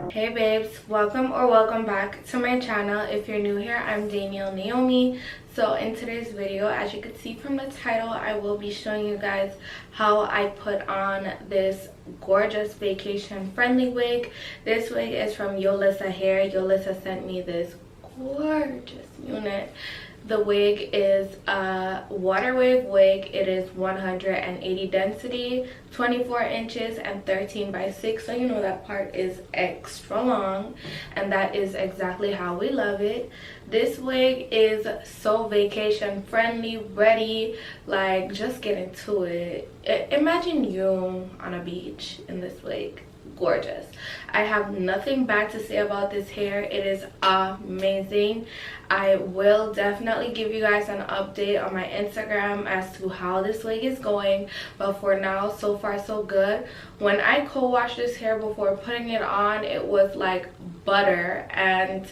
Hey babes, welcome back to my channel. If you're new here, I'm Danielle Naomi. So in today's video, as you can see from the title, I will be showing you guys how I put on this gorgeous vacation friendly wig. This wig is from Yolissa Hair. Yolissa sent me this gorgeous unit. The wig is a water wave wig. It is 180 density, 24 inches and 13 by 6. So you know that part is extra long, and that is exactly how we love it. This wig is so vacation friendly, ready, like just get into it. Imagine you on a beach in this wig. Gorgeous. I have nothing bad to say about this hair. It is amazing. I will definitely give you guys an update on my Instagram as to how this wig is going, but for now, so far so good. When I co-washed this hair before putting it on, it was like butter, and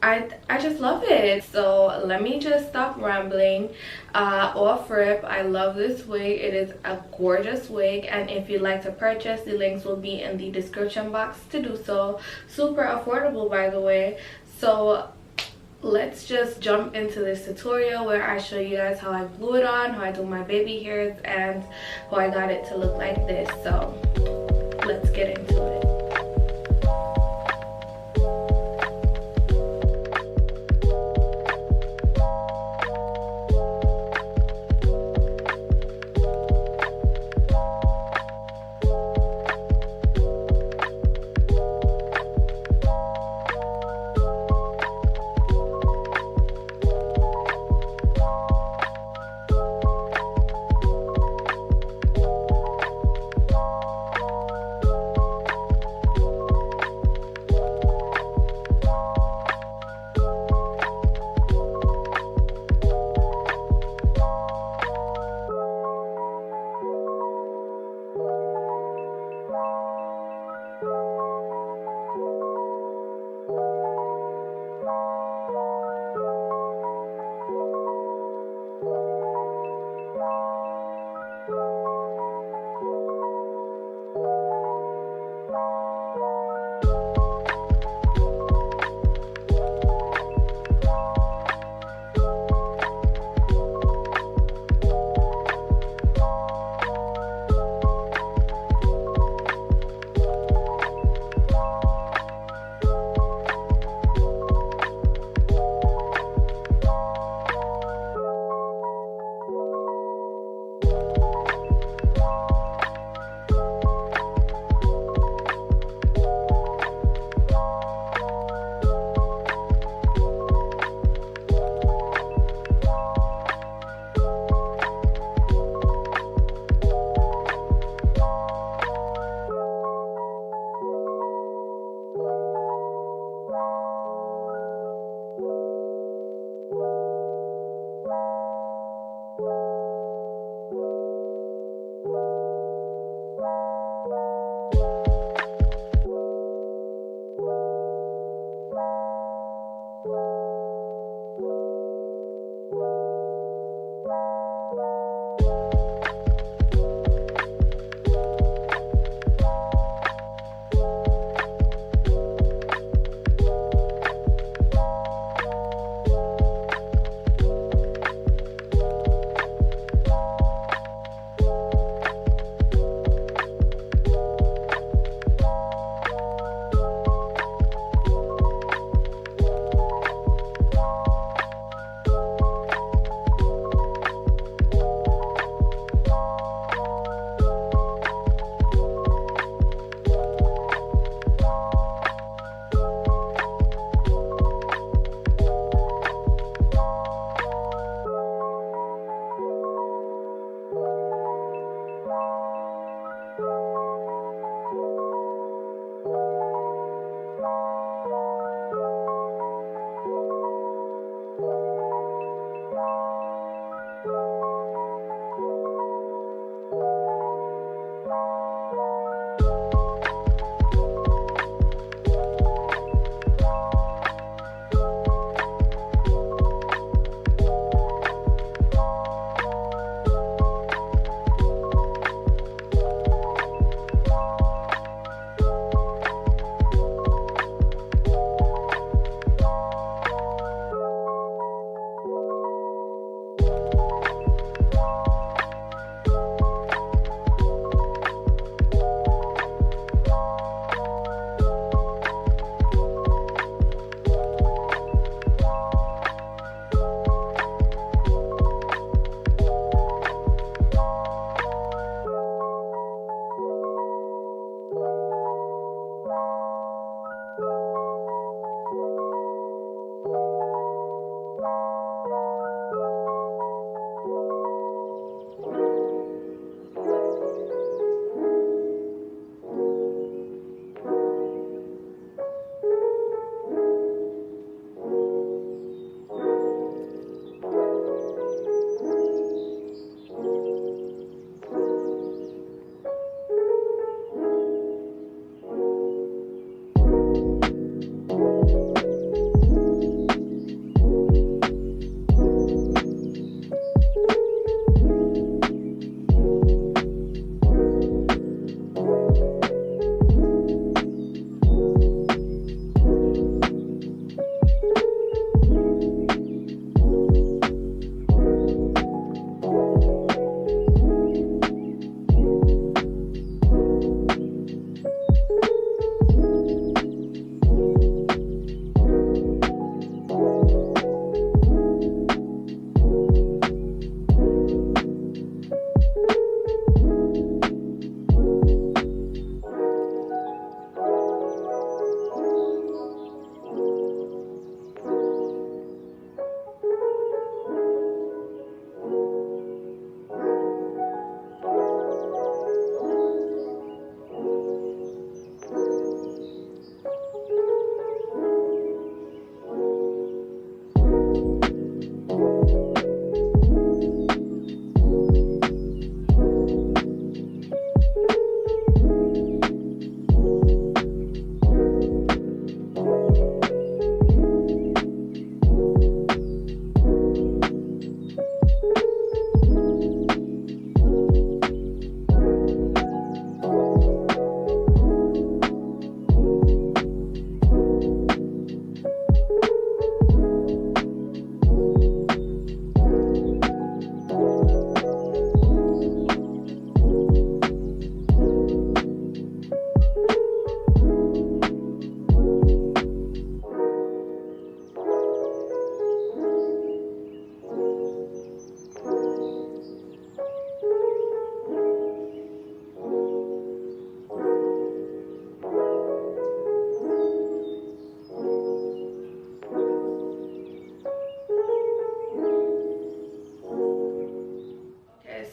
I just love it. So let me just stop rambling. Off rip, I love this wig. It is a gorgeous wig, and if you'd like to purchase, the links will be in the description box to do so. Super affordable, by the way. So let's just jump into this tutorial where I show you guys how I glue it on, how I do my baby hairs, and how I got it to look like this. So let's get into it.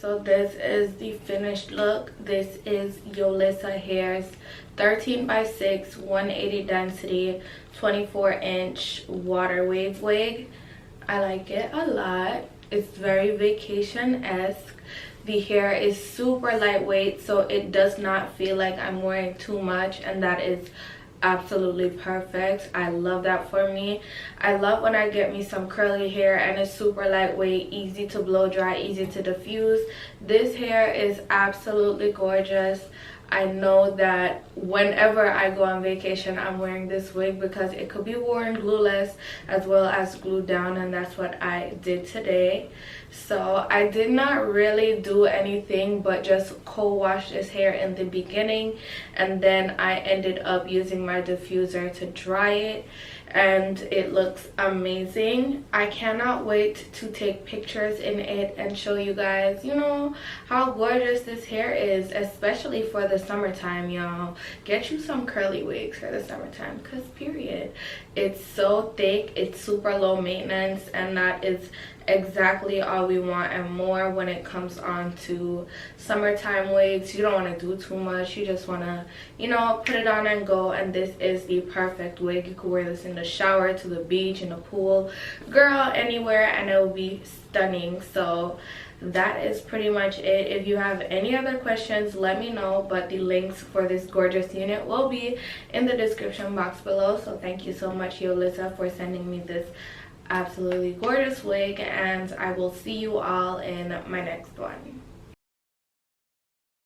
so this is the finished look. This is Yolissa Hair's 13x6 180 density 24-inch water wave wig. I like it a lot. It's very vacation-esque. The hair is super lightweight, so it does not feel like I'm wearing too much, and that is absolutely perfect. I love that for me. I love when I get me some curly hair and it's super lightweight, easy to blow dry, easy to diffuse. This hair is absolutely gorgeous. I know that whenever I go on vacation, I'm wearing this wig because it could be worn glueless as well as glued down, and that's what I did today. So I did not really do anything but just co-wash this hair in the beginning, and then I ended up using my diffuser to dry it, and it looks amazing. I cannot wait to take pictures in it and show you guys, you know, how gorgeous this hair is, especially for the summertime. Y'all, get you some curly wigs for the summertime, because period, it's so thick, it's super low maintenance, and that is exactly all we want and more when it comes on to summertime wigs. You don't want to do too much, you just want to, you know, put it on and go, and this is the perfect wig. You could wear this in the shower, to the beach, in the pool, girl, anywhere, and it will be stunning. So that is pretty much it. If you have any other questions, let me know, but the links for this gorgeous unit will be in the description box below. So thank you so much, Yolissa, for sending me this absolutely gorgeous wig, and I will see you all in my next one.